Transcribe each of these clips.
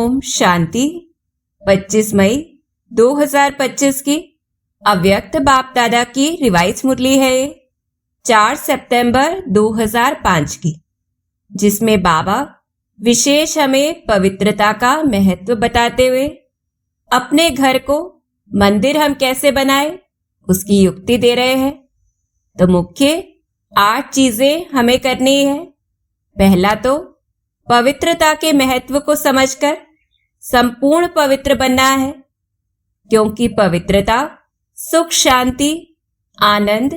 ओम शांति। 25 मई 2025 की अव्यक्त बाप दादा की रिवाइज मुरली है ये 4 सितंबर 2005 की, जिसमें बाबा विशेष हमें पवित्रता का महत्व बताते हुए अपने घर को मंदिर हम कैसे बनाए उसकी युक्ति दे रहे हैं। तो मुख्य 8 चीजें हमें करनी है। पहला तो पवित्रता के महत्व को समझकर संपूर्ण पवित्र बनना है, क्योंकि पवित्रता सुख, शांति, आनंद,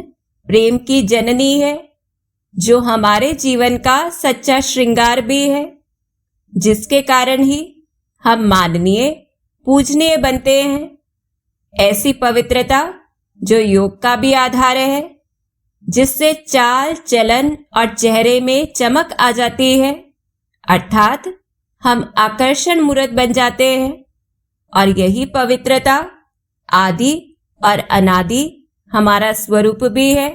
प्रेम की जननी है, जो हमारे जीवन का सच्चा श्रृंगार भी है, जिसके कारण ही हम माननीय, पूजनीय बनते हैं। ऐसी पवित्रता जो योग का भी आधार है, जिससे चाल चलन और चेहरे में चमक आ जाती है, अर्थात हम आकर्षण मूर्त बन जाते हैं। और यही पवित्रता आदि और अनादि हमारा स्वरूप भी है।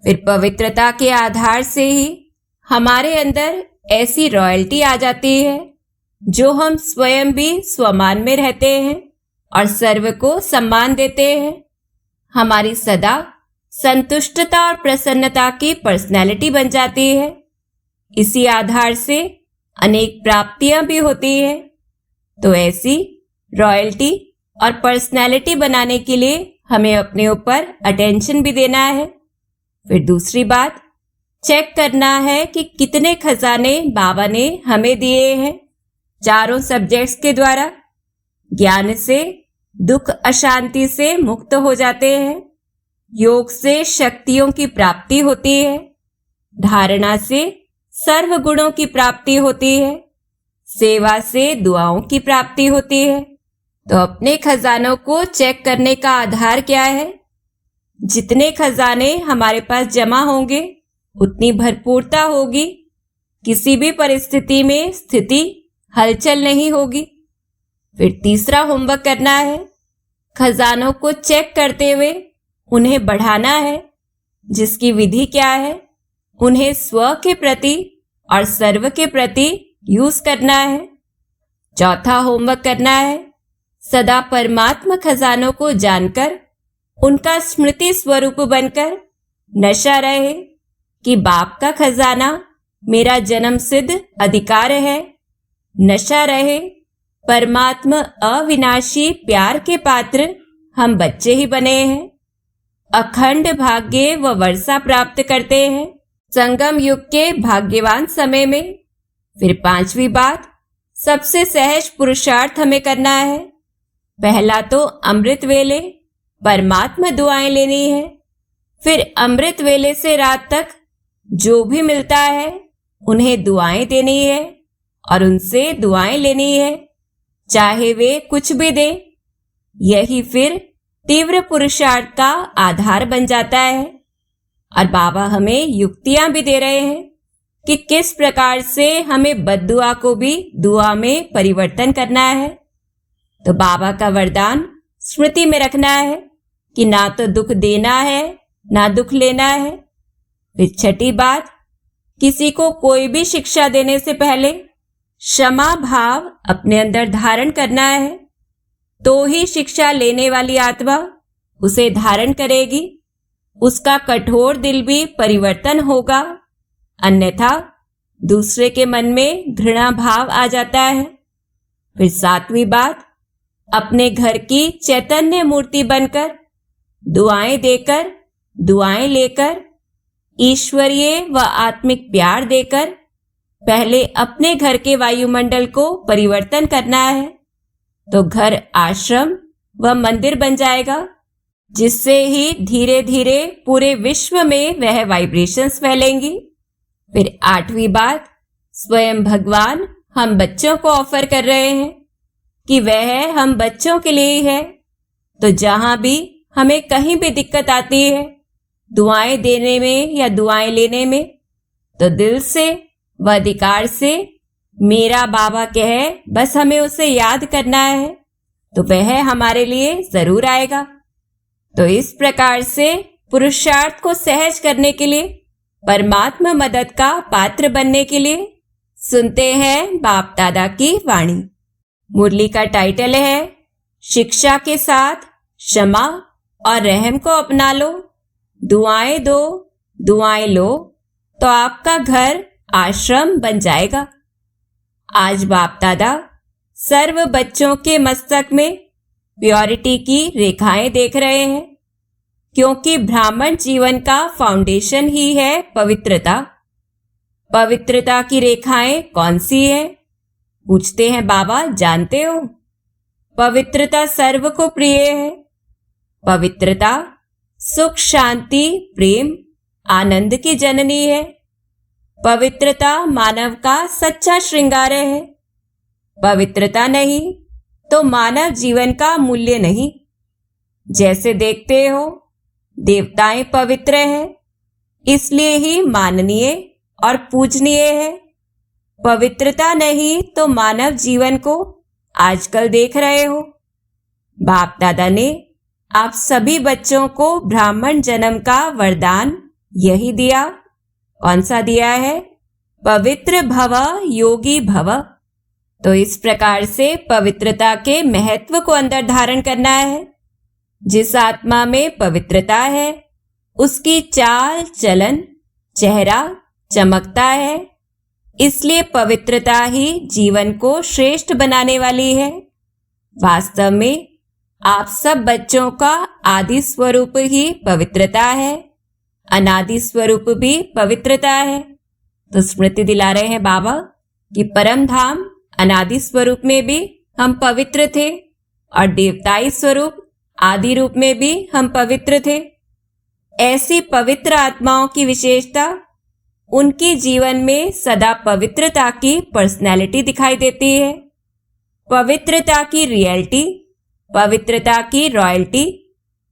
फिर पवित्रता के आधार से ही हमारे अंदर ऐसी रॉयल्टी आ जाती है, जो हम स्वयं भी स्वमान में रहते हैं और सर्व को सम्मान देते हैं। हमारी सदा संतुष्टता और प्रसन्नता की पर्सनैलिटी बन जाती है। इसी आधार से अनेक प्राप्तियां भी होती है। तो ऐसी रॉयल्टी और पर्सनैलिटी बनाने के लिए हमें अपने ऊपर अटेंशन भी देना है। फिर दूसरी बात, चेक करना है कि कितने खजाने बाबा ने हमें दिए हैं। चारों सब्जेक्ट्स के द्वारा ज्ञान से दुख अशांति से मुक्त हो जाते हैं, योग से शक्तियों की प्राप्ति होती है, धारणा से सर्व गुणों की प्राप्ति होती है, सेवा से दुआओं की प्राप्ति होती है। तो अपने खजानों को चेक करने का आधार क्या है? जितने खजाने हमारे पास जमा होंगे उतनी भरपूरता होगी, किसी भी परिस्थिति में स्थिति हलचल नहीं होगी। फिर तीसरा होमवर्क करना है, खजानों को चेक करते हुए उन्हें बढ़ाना है। जिसकी विधि क्या है? उन्हें स्व के प्रति और सर्व के प्रति यूज करना है। चौथा होमवर्क करना है, सदा परमात्मा खजानों को जानकर उनका स्मृति स्वरूप बनकर नशा रहे कि बाप का खजाना मेरा जन्म सिद्ध अधिकार है। नशा रहे परमात्मा अविनाशी प्यार के पात्र हम बच्चे ही बने हैं, अखंड भाग्य व वर्षा प्राप्त करते हैं संगम युग के भाग्यवान समय में। फिर पांचवी बात, सबसे सहज पुरुषार्थ हमें करना है। पहला तो अमृत वेले परमात्मा दुआएं लेनी है। फिर अमृत वेले से रात तक जो भी मिलता है उन्हें दुआएं देनी है और उनसे दुआएं लेनी है, चाहे वे कुछ भी दें। यही फिर तीव्र पुरुषार्थ का आधार बन जाता है। और बाबा हमें युक्तियां भी दे रहे हैं कि किस प्रकार से हमें बद्दुआ को भी दुआ में परिवर्तन करना है। तो बाबा का वरदान स्मृति में रखना है कि ना तो दुख देना है ना दुख लेना है। फिर छठी बात, किसी को कोई भी शिक्षा देने से पहले क्षमा भाव अपने अंदर धारण करना है, तो ही शिक्षा लेने वाली आत्मा उसे धारण करेगी, उसका कठोर दिल भी परिवर्तन होगा। अन्यथा दूसरे के मन में घृणा भाव आ जाता है। फिर सातवीं बात, अपने घर की चैतन्य मूर्ति बनकर दुआएं देकर, दुआएं लेकर, ईश्वरीय व आत्मिक प्यार देकर पहले अपने घर के वायुमंडल को परिवर्तन करना है। तो घर आश्रम व मंदिर बन जाएगा, जिससे ही धीरे धीरे पूरे विश्व में वह वाइब्रेशंस फैलेंगी। फिर आठवीं बात, स्वयं भगवान हम बच्चों को ऑफर कर रहे हैं कि वह हम बच्चों के लिए ही है। तो जहां भी हमें कहीं भी दिक्कत आती है दुआएं देने में या दुआएं लेने में, तो दिल से व अधिकार से मेरा बाबा कहे, बस हमें उसे याद करना है, तो वह हमारे लिए जरूर आएगा। तो इस प्रकार से पुरुषार्थ को सहज करने के लिए, परमात्मा मदद का पात्र बनने के लिए सुनते हैं बाप दादा की वाणी। मुरली का टाइटल है शिक्षा के साथ क्षमा और रहम को अपना लो, दुआएं दो, दुआएं लो, तो आपका घर आश्रम बन जाएगा। आज बाप दादा सर्व बच्चों के मस्तक में प्योरिटी की रेखाएं देख रहे हैं, क्योंकि ब्राह्मण जीवन का फाउंडेशन ही है पवित्रता। पवित्रता की रेखाएं कौन सी है? पूछते हैं बाबा, जानते हो? पवित्रता सर्व को प्रिय है। पवित्रता सुख, शांति, प्रेम, आनंद की जननी है। पवित्रता मानव का सच्चा श्रृंगार है। पवित्रता नहीं तो मानव जीवन का मूल्य नहीं। जैसे देखते हो देवताएं पवित्र है, इसलिए ही माननीय और पूजनीय है। पवित्रता नहीं तो मानव जीवन को आजकल देख रहे हो। बाप दादा ने आप सभी बच्चों को ब्राह्मण जन्म का वरदान यही दिया। कौन सा दिया है? पवित्र भव, योगी भव। तो इस प्रकार से पवित्रता के महत्व को अंदर धारण करना है। जिस आत्मा में पवित्रता है उसकी चाल चलन, चेहरा चमकता है। इसलिए पवित्रता ही जीवन को श्रेष्ठ बनाने वाली है। वास्तव में आप सब बच्चों का आदि स्वरूप ही पवित्रता है, अनादि स्वरूप भी पवित्रता है। तो स्मृति दिला रहे हैं बाबा कि परम धाम अनादि स्वरूप में भी हम पवित्र थे और देवताई स्वरूप आदि रूप में भी हम पवित्र थे। ऐसी पवित्र आत्माओं की विशेषता उनके जीवन में सदा पवित्रता की पर्सनैलिटी दिखाई देती है। पवित्रता की रियलिटी, पवित्रता की रॉयल्टी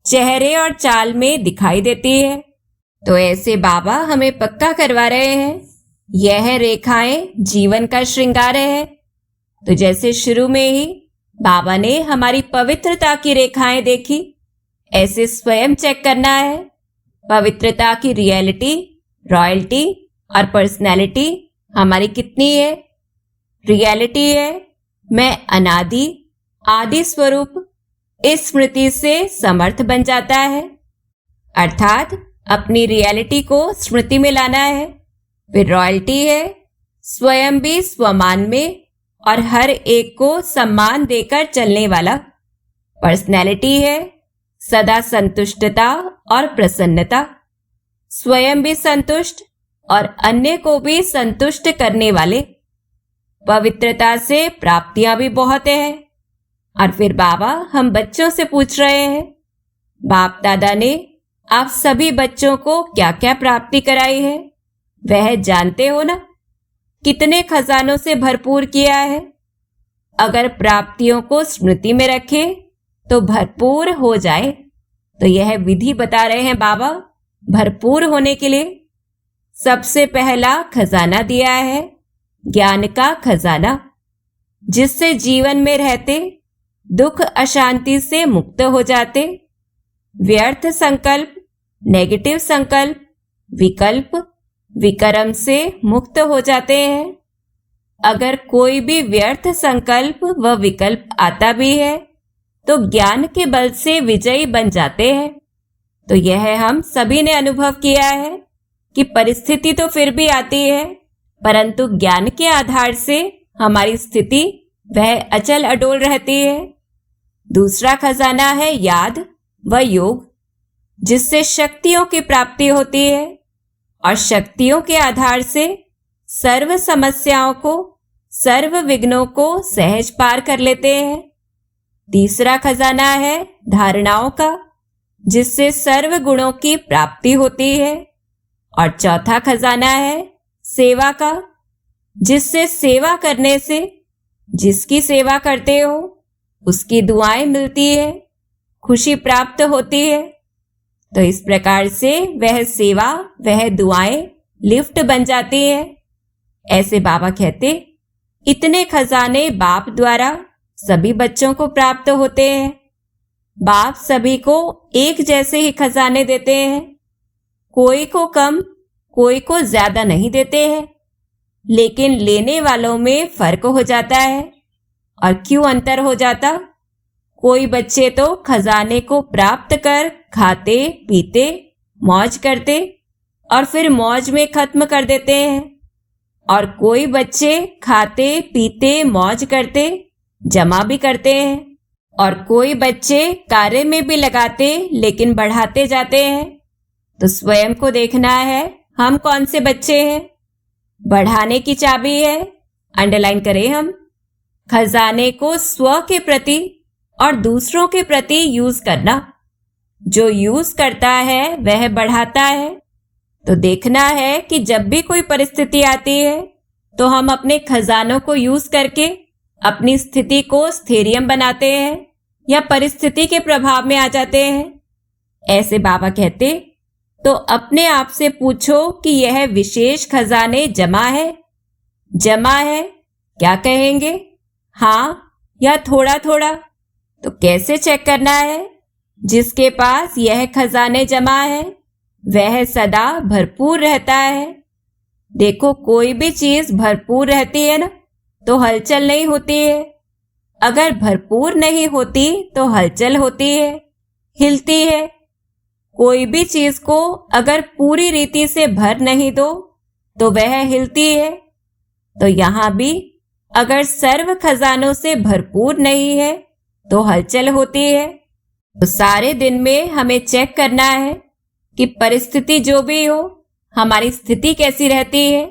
चेहरे और चाल में दिखाई देती है। तो ऐसे बाबा हमें पक्का करवा रहे हैं, यह रेखाएं जीवन का श्रृंगार है। तो जैसे शुरू में ही बाबा ने हमारी पवित्रता की रेखाएं देखी, ऐसे स्वयं चेक करना है। पवित्रता की रियलिटी, रॉयल्टी और पर्सनैलिटी हमारी कितनी है? रियलिटी है मैं अनादि आदि स्वरूप। इस स्मृति से समर्थ बन जाता है, अर्थात अपनी रियलिटी को स्मृति में लाना है। फिर रॉयल्टी है स्वयं भी स्वमान में और हर एक को सम्मान देकर चलने वाला। पर्सनैलिटी है सदा संतुष्टता और प्रसन्नता, स्वयं भी संतुष्ट और अन्य को भी संतुष्ट करने वाले। पवित्रता से प्राप्तियां भी बहुत हैं। और फिर बाबा हम बच्चों से पूछ रहे हैं, बाप दादा ने आप सभी बच्चों को क्या क्या प्राप्ति कराई है वह जानते हो ना? कितने खजानों से भरपूर किया है। अगर प्राप्तियों को स्मृति में रखे तो भरपूर हो जाए। तो यह विधि बता रहे हैं बाबा भरपूर होने के लिए। सबसे पहला खजाना दिया है ज्ञान का खजाना, जिससे जीवन में रहते दुख अशांति से मुक्त हो जाते। व्यर्थ संकल्प, नेगेटिव संकल्प, विकल्प, विकर्म से मुक्त हो जाते हैं। अगर कोई भी व्यर्थ संकल्प व विकल्प आता भी है तो ज्ञान के बल से विजयी बन जाते हैं। तो यह हम सभी ने अनुभव किया है कि परिस्थिति तो फिर भी आती है, परंतु ज्ञान के आधार से हमारी स्थिति वह अचल अडोल रहती है। दूसरा खजाना है याद व योग, जिससे शक्तियों की प्राप्ति होती है और शक्तियों के आधार से सर्व समस्याओं को, सर्व विघ्नों को सहज पार कर लेते हैं। तीसरा खजाना है धारणाओं का, जिससे सर्व गुणों की प्राप्ति होती है। और चौथा खजाना है सेवा का, जिससे सेवा करने से जिसकी सेवा करते हो उसकी दुआएं मिलती है, खुशी प्राप्त होती है। तो इस प्रकार से वह सेवा, वह दुआएं लिफ्ट बन जाती है। ऐसे बाबा कहते इतने खजाने बाप द्वारा सभी बच्चों को प्राप्त होते हैं। बाप सभी को एक जैसे ही खजाने देते हैं, कोई को कम कोई को ज्यादा नहीं देते हैं, लेकिन लेने वालों में फर्क हो जाता है और क्यों अंतर हो जाता? कोई बच्चे तो खजाने को प्राप्त कर खाते पीते मौज करते और फिर मौज में खत्म कर देते हैं, और कोई बच्चे खाते पीते मौज करते जमा भी करते हैं, और कोई बच्चे कार्य में भी लगाते लेकिन बढ़ाते जाते हैं। तो स्वयं को देखना है, हम कौन से बच्चे हैं। बढ़ाने की चाबी है, अंडरलाइन करें हम। खजाने को स्व के प्रति और दूसरों के प्रति यूज करना। जो यूज करता है वह बढ़ाता है। तो देखना है कि जब भी कोई परिस्थिति आती है तो हम अपने खजानों को यूज करके अपनी स्थिति को स्थैर्य बनाते हैं या परिस्थिति के प्रभाव में आ जाते हैं। ऐसे बाबा कहते, तो अपने आप से पूछो कि यह विशेष खजाने जमा है? जमा है क्या कहेंगे? हाँ या थोड़ा थोड़ा? तो कैसे चेक करना है? जिसके पास यह खजाने जमा है वह सदा भरपूर रहता है। देखो, कोई भी चीज भरपूर रहती है ना तो हलचल नहीं होती है। अगर भरपूर नहीं होती तो हलचल होती है, हिलती है। कोई भी चीज को अगर पूरी रीति से भर नहीं दो तो वह हिलती है। तो यहां भी अगर सर्व खजानों से भरपूर नहीं है तो हलचल होती है। तो सारे दिन में हमें चेक करना है कि परिस्थिति जो भी हो, हमारी स्थिति कैसी रहती है।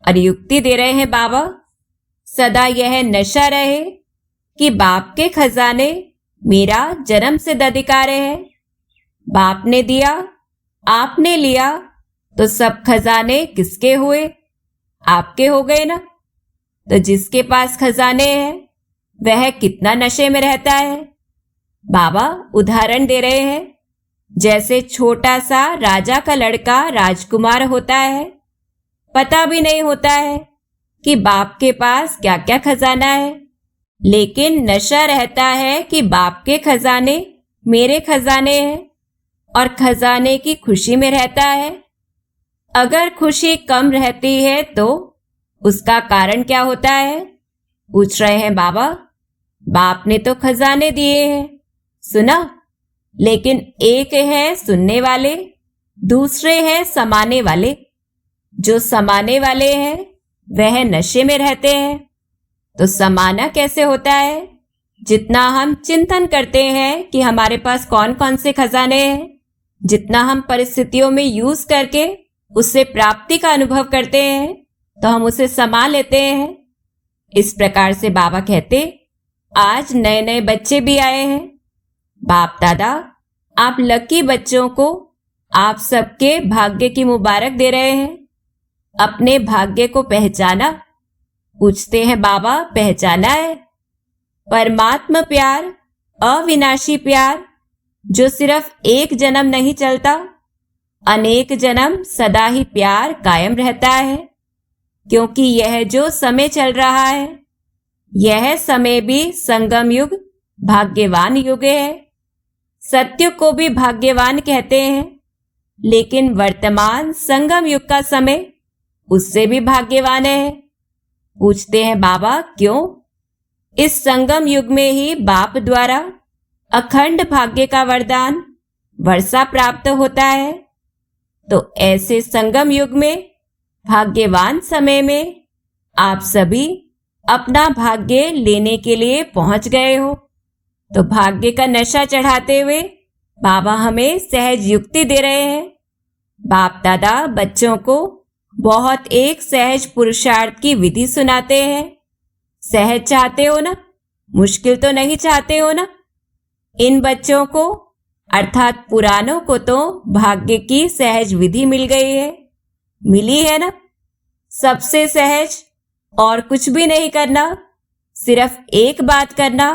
और युक्ति दे रहे हैं बाबा, सदा यह नशा रहे कि बाप के खजाने मेरा जन्म सिद्ध अधिकार है। बाप ने दिया, आपने लिया, तो सब खजाने किसके हुए? आपके हो गए ना। तो जिसके पास खजाने हैं वह कितना नशे में रहता है। बाबा उदाहरण दे रहे हैं, जैसे छोटा सा राजा का लड़का राजकुमार होता है, पता भी नहीं होता है कि बाप के पास क्या क्या खजाना है, लेकिन नशा रहता है कि बाप के खजाने मेरे खजाने हैं और खजाने की खुशी में रहता है। अगर खुशी कम रहती है तो उसका कारण क्या होता है? पूछ रहे हैं बाबा। बाप ने तो खजाने दिए हैं, सुना, लेकिन एक है सुनने वाले, दूसरे हैं समाने वाले। जो समाने वाले हैं वह नशे में रहते हैं। तो समाना कैसे होता है? जितना हम चिंतन करते हैं कि हमारे पास कौन कौन से खजाने हैं, जितना हम परिस्थितियों में यूज करके उससे प्राप्ति का अनुभव करते हैं, तो हम उसे समा लेते हैं। इस प्रकार से बाबा कहते, आज नए नए बच्चे भी आए हैं। बाप दादा, आप लकी बच्चों को आप सबके भाग्य की मुबारक दे रहे हैं। अपने भाग्य को पहचाना? पूछते हैं बाबा, पहचाना है? परमात्मा प्यार, अविनाशी प्यार, जो सिर्फ एक जन्म नहीं चलता, अनेक जन्म सदा ही प्यार कायम रहता है। क्योंकि यह जो समय चल रहा है, यह समय भी संगम युग, भाग्यवान युग है। सत्युग को भी भाग्यवान कहते हैं, लेकिन वर्तमान संगम युग का समय उससे भी भाग्यवान है। पूछते हैं बाबा, क्यों? इस संगम युग में ही बाप द्वारा अखंड भाग्य का वरदान वर्षा प्राप्त होता है। तो ऐसे संगम युग में, भाग्यवान समय में आप सभी अपना भाग्य लेने के लिए पहुंच गए हो। तो भाग्य का नशा चढ़ाते हुए बाबा हमें सहज युक्ति दे रहे हैं। बाप दादा बच्चों को बहुत एक सहज पुरुषार्थ की विधि सुनाते हैं। सहज चाहते हो ना? मुश्किल तो नहीं चाहते हो ना? इन बच्चों को अर्थात पुरानों को तो भाग्य की सहज विधि मिल गई है, मिली है ना? सबसे सहज, और कुछ भी नहीं करना, सिर्फ एक बात करना।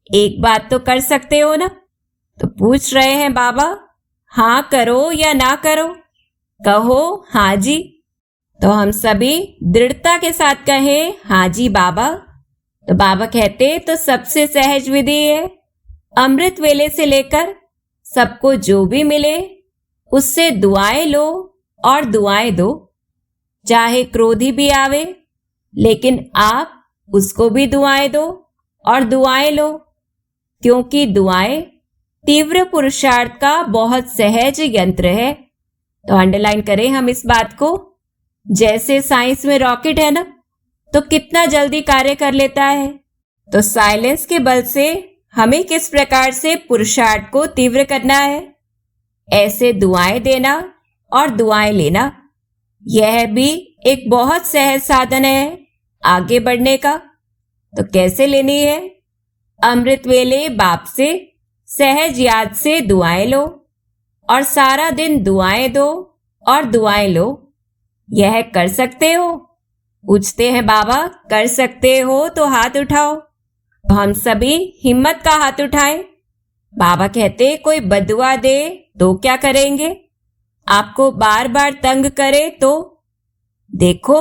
एक बात तो कर सकते हो ना? तो पूछ रहे हैं बाबा, हाँ करो या ना करो? कहो हाँ जी। तो हम सभी दृढ़ता के साथ कहें हाँ जी बाबा। तो बाबा कहते, तो सबसे सहज विधि है, अमृत वेले से लेकर सबको जो भी मिले उससे दुआएं लो और दुआएं दो। चाहे क्रोधी भी आवे, लेकिन आप उसको भी दुआएं दो और दुआएं लो, क्योंकि दुआएं तीव्र पुरुषार्थ का बहुत सहज यंत्र है। तो अंडरलाइन करें हम इस बात को। जैसे साइंस में रॉकेट है ना, तो कितना जल्दी कार्य कर लेता है, तो साइलेंस के बल से हमें किस प्रकार से पुरुषार्थ को तीव्र करना है। ऐसे दुआएं देना और दुआएं लेना, यह भी एक बहुत सहज साधन है आगे बढ़ने का। तो कैसे लेनी है? अमृत वेले बाप से सहज याद से दुआएं लो और सारा दिन दुआएं दो और दुआएं लो। यह कर सकते हो? पूछते हैं बाबा, कर सकते हो तो हाथ उठाओ। तो हम सभी हिम्मत का हाथ उठाएं। बाबा कहते कोई बदुआ दे तो क्या करेंगे? आपको बार बार तंग करे तो? देखो,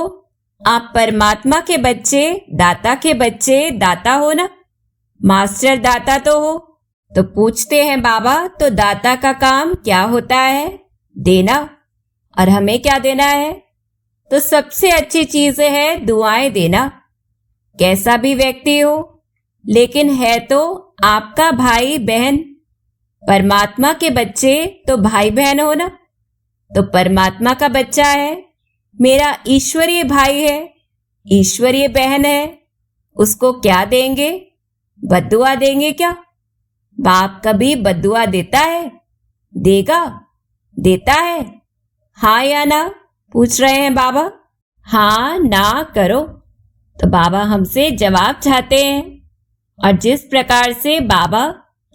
आप परमात्मा के बच्चे, दाता के बच्चे, दाता हो ना, मास्टर दाता तो हो। तो पूछते हैं बाबा, तो दाता का काम क्या होता है? देना। और हमें क्या देना है? तो सबसे अच्छी चीज है दुआएं देना। कैसा भी व्यक्ति हो, लेकिन है तो आपका भाई बहन। परमात्मा के बच्चे तो भाई बहन हो ना। तो परमात्मा का बच्चा है, मेरा ईश्वरीय भाई है, ईश्वरीय बहन है, उसको क्या देंगे? बद्दुआ देंगे क्या? बाप कभी बद्दुआ देता है? देगा? देता है? हाँ या ना पूछ रहे हैं बाबा। हाँ ना करो। तो बाबा हमसे जवाब चाहते हैं। और जिस प्रकार से बाबा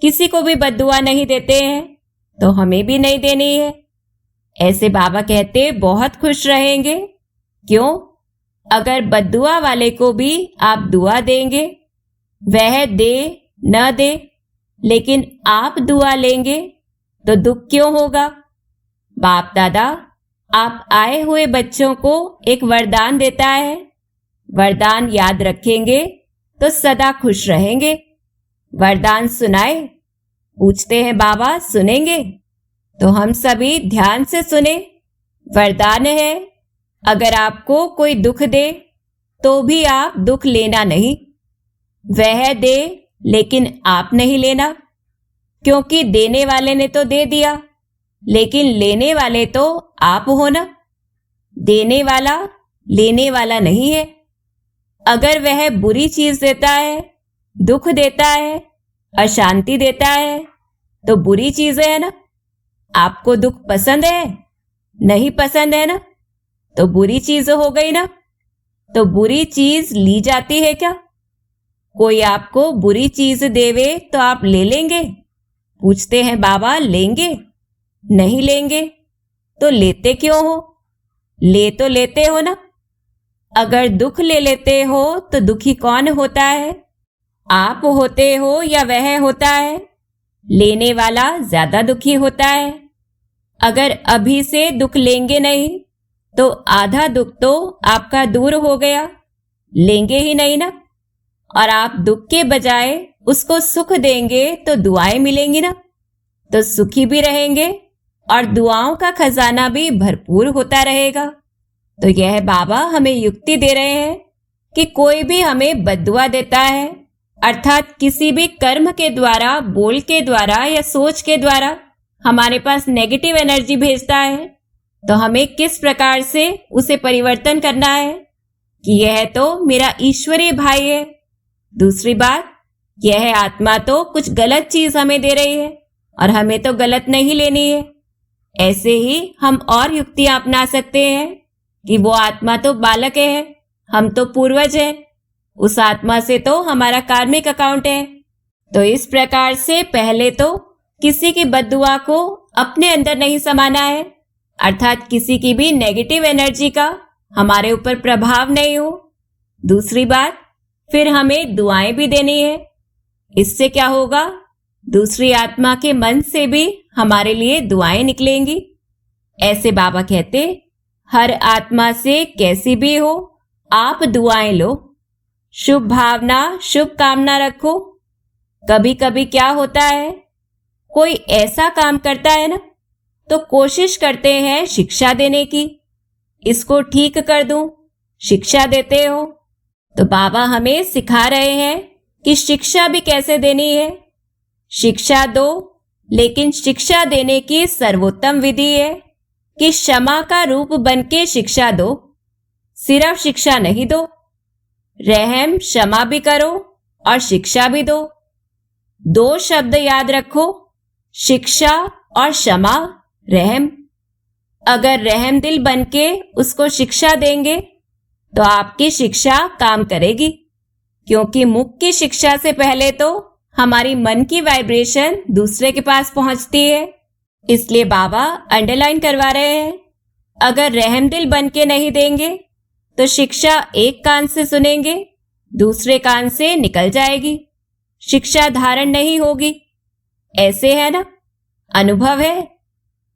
किसी को भी बद्दुआ नहीं देते हैं, तो हमें भी नहीं देनी है। ऐसे बाबा कहते बहुत खुश रहेंगे। क्यों? अगर बद्दुआ वाले को भी आप दुआ देंगे, वह दे न दे, लेकिन आप दुआ लेंगे तो दुख क्यों होगा? बाप दादा आप आए हुए बच्चों को एक वरदान देता है। वरदान याद रखेंगे तो सदा खुश रहेंगे। वरदान सुनाए? पूछते हैं बाबा, सुनेंगे? तो हम सभी ध्यान से सुने। वरदान है, अगर आपको कोई दुख दे तो भी आप दुख लेना नहीं। वह दे लेकिन आप नहीं लेना, क्योंकि देने वाले ने तो दे दिया, लेकिन लेने वाले तो आप हो ना। देने वाला लेने वाला नहीं है। अगर वह बुरी चीज देता है, दुख देता है, अशांति देता है, तो बुरी चीजें है ना। आपको दुख पसंद है? नहीं पसंद है ना, तो बुरी चीज हो गई ना। तो बुरी चीज ली जाती है क्या? कोई आपको बुरी चीज देवे तो आप ले लेंगे? पूछते हैं बाबा, लेंगे? नहीं लेंगे। तो लेते क्यों हो? ले तो लेते हो ना। अगर दुख ले लेते हो तो दुखी कौन होता है? आप होते हो या वह होता है? लेने वाला ज्यादा दुखी होता है। अगर अभी से दुख लेंगे नहीं तो आधा दुख तो आपका दूर हो गया। लेंगे ही नहीं ना। और आप दुख के बजाय उसको सुख देंगे तो दुआएं मिलेंगी ना। तो सुखी भी रहेंगे और दुआओं का खजाना भी भरपूर होता रहेगा। तो यह बाबा हमें युक्ति दे रहे हैं कि कोई भी हमें बद्दुआ देता है, अर्थात किसी भी कर्म के द्वारा, बोल के द्वारा या सोच के द्वारा हमारे पास नेगेटिव एनर्जी भेजता है, तो हमें किस प्रकार से उसे परिवर्तन करना है कि यह तो मेरा ईश्वरीय भाई है। दूसरी बात, यह आत्मा तो कुछ गलत चीज हमें दे रही है और हमें तो गलत नहीं लेनी है। ऐसे ही हम और युक्तियां अपना सकते हैं कि वो आत्मा तो बालक है, हम तो पूर्वज हैं, उस आत्मा से तो हमारा कार्मिक अकाउंट है। तो इस प्रकार से पहले तो किसी की बद्दुआ को अपने अंदर नहीं समाना है, अर्थात किसी की भी नेगेटिव एनर्जी का हमारे ऊपर प्रभाव नहीं हो। दूसरी बात, फिर हमें दुआएं भी देनी है। इससे क्या होगा? दूसरी आत्मा के मन से भी हमारे लिए दुआएं निकलेंगी। ऐसे बाबा कहते, हर आत्मा से कैसी भी हो आप दुआएं लो, शुभ भावना, शुभ कामना रखो। कभी कभी क्या होता है, कोई ऐसा काम करता है ना, तो कोशिश करते हैं शिक्षा देने की, इसको ठीक कर दूं, शिक्षा देते हो। तो बाबा हमें सिखा रहे हैं कि शिक्षा भी कैसे देनी है। शिक्षा दो, लेकिन शिक्षा देने की सर्वोत्तम विधि है कि क्षमा का रूप बन के शिक्षा दो। सिर्फ शिक्षा नहीं दो, रहम क्षमा भी करो और शिक्षा भी दो। दो शब्द याद रखो, शिक्षा और क्षमा, रहम। अगर रहम दिल बन के उसको शिक्षा देंगे तो आपकी शिक्षा काम करेगी, क्योंकि मुख की शिक्षा से पहले तो हमारी मन की वाइब्रेशन दूसरे के पास पहुंचती है। इसलिए बाबा अंडरलाइन करवा रहे हैं, अगर रहम दिल बन के नहीं देंगे तो शिक्षा एक कान से सुनेंगे, दूसरे कान से निकल जाएगी, शिक्षा धारण नहीं होगी। ऐसे है ना, अनुभव है।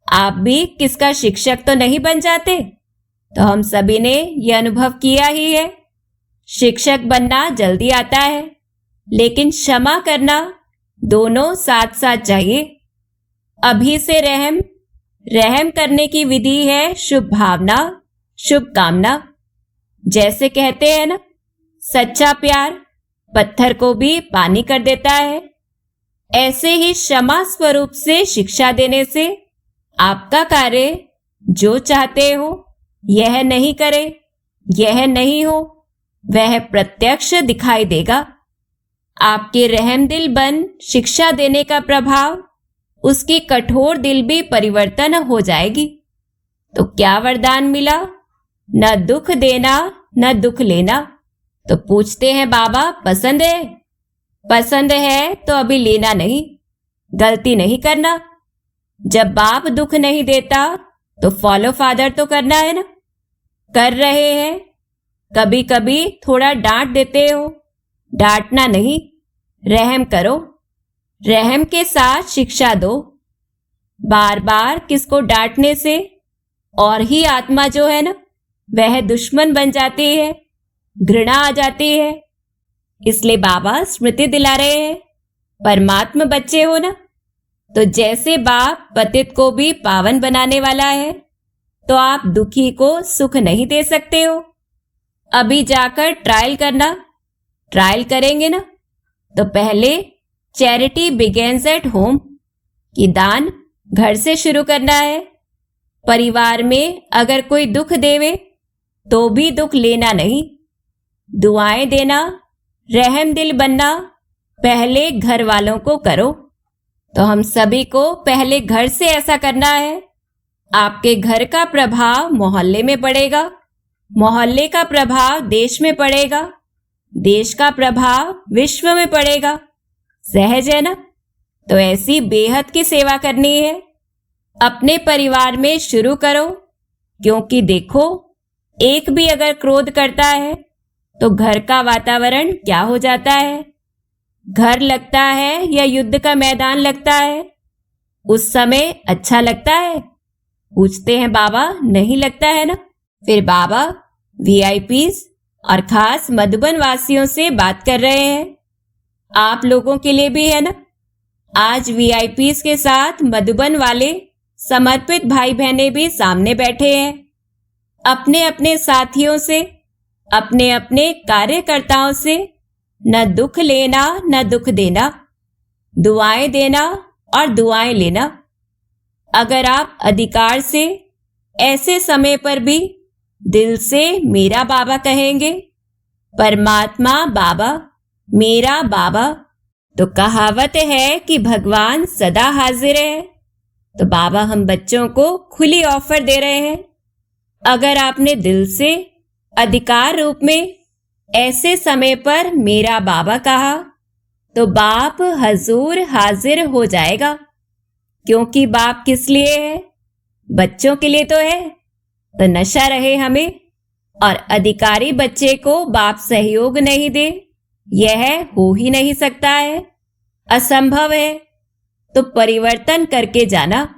आप भी किसका शिक्षक तो नहीं बन जाते। तो हम सभी ने यह अनुभव किया ही है। शिक्षक बनना जल्दी आता है, लेकिन क्षमा करना दोनों साथ साथ चाहिए। अभी से रहम करने की विधि है शुभ भावना, शुभ कामना। जैसे कहते हैं ना, सच्चा प्यार पत्थर को भी पानी कर देता है। ऐसे ही क्षमा स्वरूप से शिक्षा देने से आपका कार्य जो चाहते हो, यह नहीं करे, यह नहीं हो, वह प्रत्यक्ष दिखाई देगा। आपके रहम दिल बन शिक्षा देने का प्रभाव उसकी कठोर दिल भी परिवर्तन हो जाएगी। तो क्या वरदान मिला? न दुख देना, न दुख लेना। तो पूछते हैं बाबा, पसंद है? पसंद है तो अभी लेना नहीं, गलती नहीं करना। जब बाप दुख नहीं देता तो फॉलो फादर तो करना है ना। कर रहे हैं, कभी कभी थोड़ा डांट देते हो, डांटना नहीं, रहम करो, रहम के साथ शिक्षा दो। बार बार किसको डांटने से और ही आत्मा जो है ना, वह दुश्मन बन जाती है, घृणा आ जाती है। इसलिए बाबा स्मृति दिला रहे हैं, परमात्मा बच्चे हो ना, तो जैसे बाप पतित को भी पावन बनाने वाला है, तो आप दुखी को सुख नहीं दे सकते हो। अभी जाकर ट्रायल करना, ट्रायल करेंगे ना, तो पहले चैरिटी बिगेन्स एट होम कि दान घर से शुरू करना है। परिवार में अगर कोई दुख देवे तो भी दुख लेना नहीं, दुआएं देना, रहम दिल बनना पहले घर वालों को करो। तो हम सभी को पहले घर से ऐसा करना है। आपके घर का प्रभाव मोहल्ले में पड़ेगा, मोहल्ले का प्रभाव देश में पड़ेगा, देश का प्रभाव विश्व में पड़ेगा। सहज है ना। तो ऐसी बेहद की सेवा करनी है। अपने परिवार में शुरू करो, क्योंकि देखो, एक भी अगर क्रोध करता है तो घर का वातावरण क्या हो जाता है। घर लगता है या युद्ध का मैदान लगता है? उस समय अच्छा लगता है? पूछते हैं बाबा, नहीं लगता है ना। फिर बाबा वीआईपीज और खास मधुबन वासियों से बात कर रहे हैं। आप लोगों के लिए भी है ना। आज वीआईपीज के साथ मधुबन वाले समर्पित भाई बहनें भी सामने बैठे हैं। अपने अपने साथियों से, अपने अपने कार्यकर्ताओं से न दुख लेना न दुख देना, दुआएं देना और दुआएं लेना। अगर आप अधिकार से ऐसे समय पर भी दिल से मेरा बाबा कहेंगे, परमात्मा बाबा, मेरा बाबा, तो कहावत है कि भगवान सदा हाजिर है। तो बाबा हम बच्चों को खुली ऑफर दे रहे हैं। अगर आपने दिल से अधिकार रूप में ऐसे समय पर मेरा बाबा कहा, तो बाप हजूर हाजिर हो जाएगा। क्योंकि बाप किस लिए है? बच्चों के लिए तो है। तो नशा रहे हमें, और अधिकारी बच्चे को बाप सहयोग नहीं दे, यह हो ही नहीं सकता है, असंभव है। तो परिवर्तन करके जाना,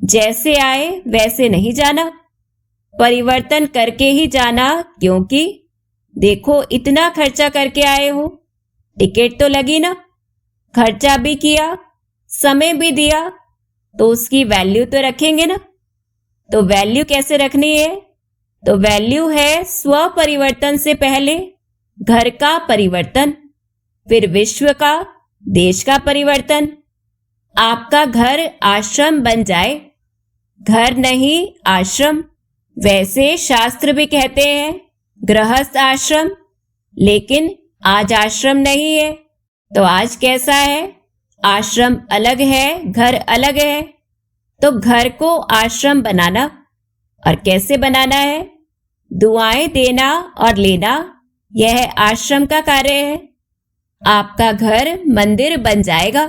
जैसे आए वैसे नहीं जाना, परिवर्तन करके ही जाना। क्योंकि देखो, इतना खर्चा करके आए हो, टिकट तो लगी ना, खर्चा भी किया, समय भी दिया, तो उसकी वैल्यू तो रखेंगे ना। तो वैल्यू कैसे रखनी है? तो वैल्यू है स्व परिवर्तन से पहले घर का परिवर्तन। फिर विश्व का, देश का परिवर्तन। आपका घर आश्रम बन जाए, घर नहीं आश्रम। वैसे शास्त्र भी कहते हैं गृहस्थ आश्रम, लेकिन आज आश्रम नहीं है। तो आज कैसा है? आश्रम अलग है, घर अलग है। तो घर को आश्रम बनाना, और कैसे बनाना है? दुआएं देना और लेना, यह आश्रम का कार्य है। आपका घर मंदिर बन जाएगा।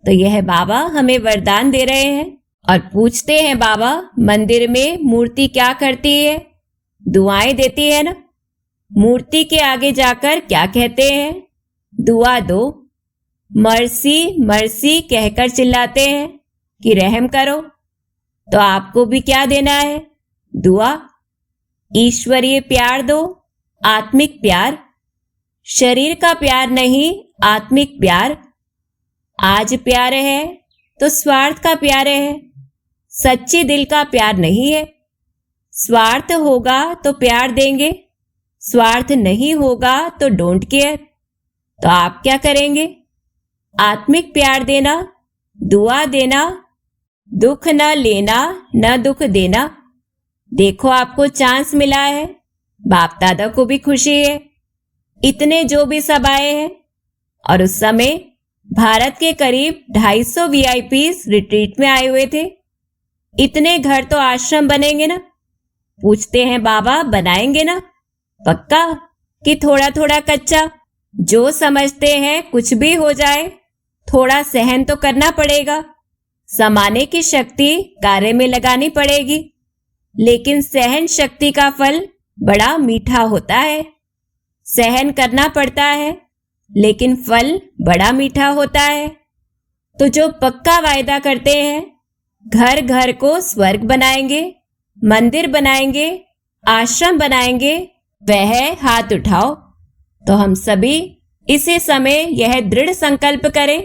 तो यह बाबा हमें वरदान दे रहे हैं। और पूछते हैं बाबा, मंदिर में मूर्ति क्या करती है? दुआएं देती है ना। मूर्ति के आगे जाकर क्या कहते हैं? दुआ दो। मर्सी मर्सी कहकर चिल्लाते हैं कि रहम करो। तो आपको भी क्या देना है? दुआ। ईश्वरीय प्यार दो, आत्मिक प्यार। शरीर का प्यार नहीं, आत्मिक प्यार। आज प्यार है तो स्वार्थ का प्यार है, सच्चे दिल का प्यार नहीं है। स्वार्थ होगा तो प्यार देंगे, स्वार्थ नहीं होगा तो डोंट केयर। तो आप क्या करेंगे? आत्मिक प्यार देना, दुआ देना, दुख न लेना, न दुख देना। देखो आपको चांस मिला है, बाप दादा को भी खुशी है। इतने जो भी सब आए हैं, और उस समय भारत के करीब 250 वीआईपीज रिट्रीट में आए हुए थे। इतने घर तो आश्रम बनेंगे ना? पूछते हैं बाबा, बनाएंगे ना? पक्का कि थोड़ा थोड़ा कच्चा? जो समझते हैं कुछ भी हो जाए, थोड़ा सहन तो करना पड़ेगा। समाने की शक्ति कार्य में लगानी पड़ेगी। लेकिन सहन शक्ति का फल बड़ा मीठा होता है। सहन करना पड़ता है, लेकिन फल बड़ा मीठा होता है। तो जो पक्का वायदा करते हैं, घर घर को स्वर्ग बनाएंगे, मंदिर बनाएंगे, आश्रम बनाएंगे, वह हाथ उठाओ। तो हम सभी इसी समय यह दृढ़ संकल्प करें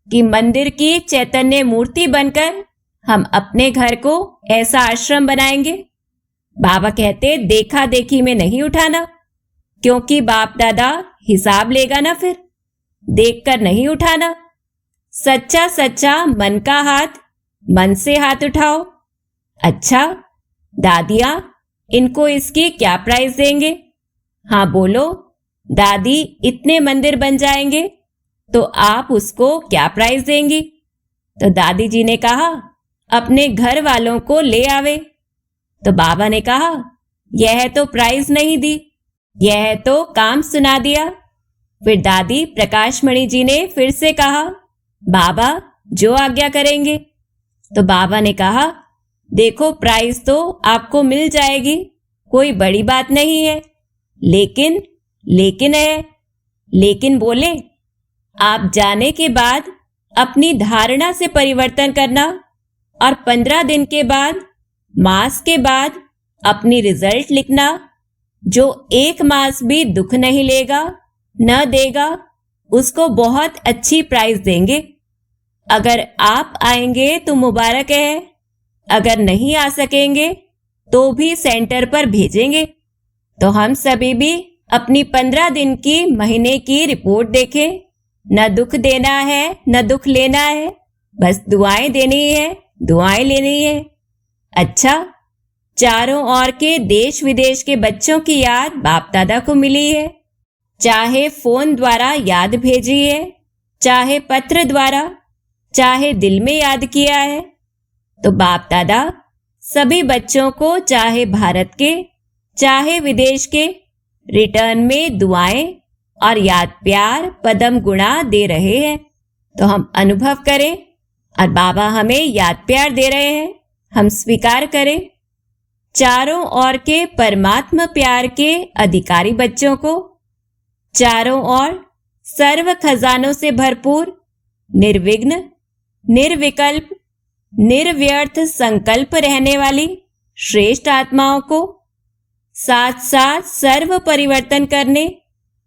कि मंदिर की चैतन्य मूर्ति बनकर हम अपने घर को ऐसा आश्रम बनाएंगे। बाबा कहते देखा देखी में नहीं उठाना, क्योंकि बाप दादा हिसाब लेगा ना। फिर देखकर नहीं उठाना। सच्चा सच्चा मन का हाथ, मन से हाथ उठाओ। अच्छा दादियाँ, इनको इसकी क्या प्राइस देंगे? हाँ बोलो। दादी, इतने मंदिर बन जाएंगे तो आप उसको क्या प्राइस देंगी? तो दादी जी ने कहा, अपने घर वालों को ले आवे। तो बाबा ने कहा, यह तो प्राइस नहीं दी, यह तो काम सुना दिया। फिर दादी प्रकाश मणि जी ने फिर से कहा, बाबा जो आज्ञा करेंगे। तो बाबा ने कहा, देखो प्राइस तो आपको मिल जाएगी, कोई बड़ी बात नहीं है। लेकिन है। लेकिन बोले, आप जाने के बाद अपनी धारणा से परिवर्तन करना, और 15 दिन के बाद, मास के बाद अपनी रिजल्ट लिखना। जो 1 मास भी दुख नहीं लेगा, न देगा, उसको बहुत अच्छी प्राइस देंगे। अगर आप आएंगे तो मुबारक है, अगर नहीं आ सकेंगे तो भी सेंटर पर भेजेंगे। तो हम सभी भी अपनी 15 दिन की, महीने की रिपोर्ट देखें। न दुख देना है, न दुख लेना है, बस दुआएं देनी है, दुआएं लेनी है। अच्छा, चारों ओर के देश विदेश के बच्चों की याद बाप दादा को मिली है। चाहे फोन द्वारा याद भेजी है, चाहे पत्र द्वारा, चाहे दिल में याद किया है। तो बाप दादा सभी बच्चों को, चाहे भारत के चाहे विदेश के, रिटर्न में दुआएं और याद प्यार पदम गुणा दे रहे हैं। तो हम अनुभव करें, और बाबा हमें याद प्यार दे रहे हैं, हम स्वीकार करें। चारों ओर के परमात्मा प्यार के अधिकारी बच्चों को, चारों ओर सर्व खजानों से भरपूर, निर्विघ्न, निर्विकल्प, निर्व्यर्थ संकल्प रहने वाली श्रेष्ठ आत्माओं को, साथ साथ सर्व परिवर्तन करने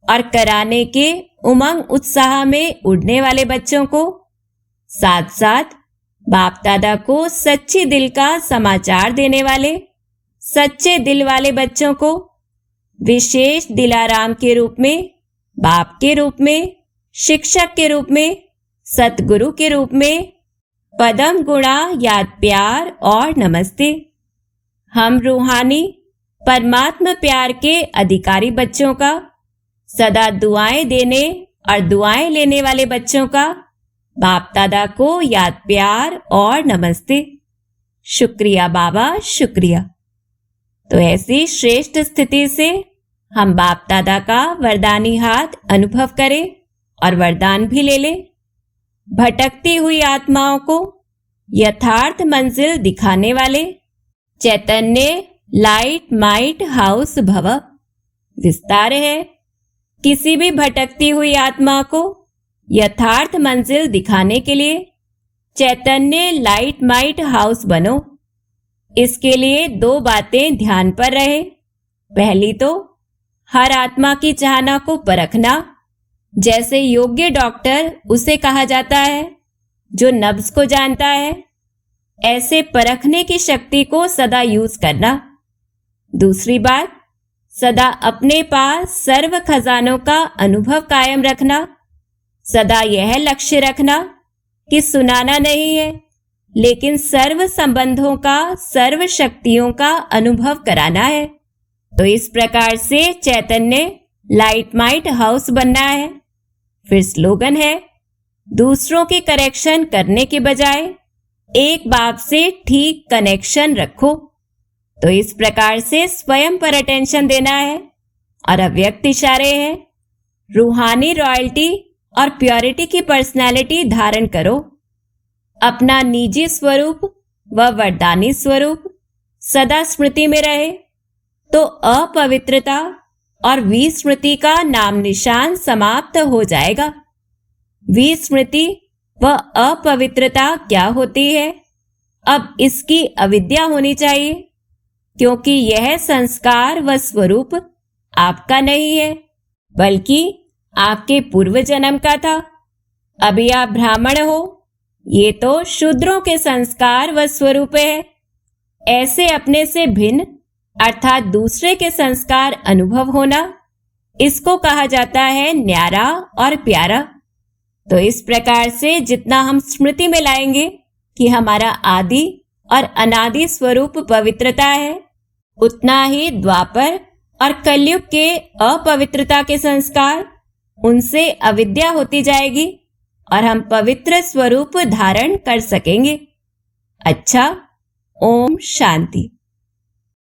और कराने के उमंग उत्साह में उड़ने वाले बच्चों को, साथ साथ बाप दादा को सच्चे दिल का समाचार देने वाले सच्चे दिल वाले बच्चों को, विशेष दिलाराम के रूप में, बाप के रूप में, शिक्षक के रूप में, सतगुरु के रूप में, पदम गुणा याद प्यार और नमस्ते। हम रूहानी परमात्मा प्यार के अधिकारी बच्चों का, सदा दुआएं देने और दुआएं लेने वाले बच्चों का बाप दादा को याद प्यार और नमस्ते। शुक्रिया बाबा, शुक्रिया। तो ऐसी श्रेष्ठ स्थिति से हम बाप दादा का वरदानी हाथ अनुभव करें और वरदान भी ले लें। भटकती हुई आत्माओं को यथार्थ मंजिल दिखाने वाले चैतन्य लाइट माइट हाउस भव। विस्तार है, किसी भी भटकती हुई आत्मा को यथार्थ मंजिल दिखाने के लिए चैतन्य लाइट माइट हाउस बनो। इसके लिए 2 बातें ध्यान पर रहे। पहली तो हर आत्मा की चाहना को परखना, जैसे योग्य डॉक्टर उसे कहा जाता है जो नब्ज को जानता है। ऐसे परखने की शक्ति को सदा यूज करना। दूसरी बात, सदा अपने पास सर्व खजानों का अनुभव कायम रखना। सदा यह लक्ष्य रखना कि सुनाना नहीं है, लेकिन सर्व संबंधों का, सर्व शक्तियों का अनुभव कराना है। तो इस प्रकार से चैतन्य लाइट माइट हाउस बनना है। फिर स्लोगन है, दूसरों की करेक्शन करने के बजाय एक बाप से ठीक कनेक्शन रखो। तो इस प्रकार से स्वयं पर अटेंशन देना है और अव्यक्त इशारे हैं। रूहानी रॉयल्टी और प्योरिटी की पर्सनैलिटी धारण करो। अपना निजी स्वरूप व वरदानी स्वरूप सदा स्मृति में रहे, तो अपवित्रता और विस्मृति का नाम निशान समाप्त हो जाएगा। विस्मृति व अपवित्रता क्या होती है? अब इसकी अविद्या होनी चाहिए, क्योंकि यह संस्कार व स्वरूप आपका नहीं है, बल्कि आपके पूर्व जन्म का था। अभी आप ब्राह्मण हो, ये तो शूद्रों के संस्कार व स्वरूप है। ऐसे अपने से भिन्न अर्थात दूसरे के संस्कार अनुभव होना, इसको कहा जाता है न्यारा और प्यारा। तो इस प्रकार से जितना हम स्मृति में लाएंगे कि हमारा आदि और अनादि स्वरूप पवित्रता है, उतना ही द्वापर और कलयुग के अपवित्रता के संस्कार, उनसे अविद्या होती जाएगी और हम पवित्र स्वरूप धारण कर सकेंगे। अच्छा, ओम शांति।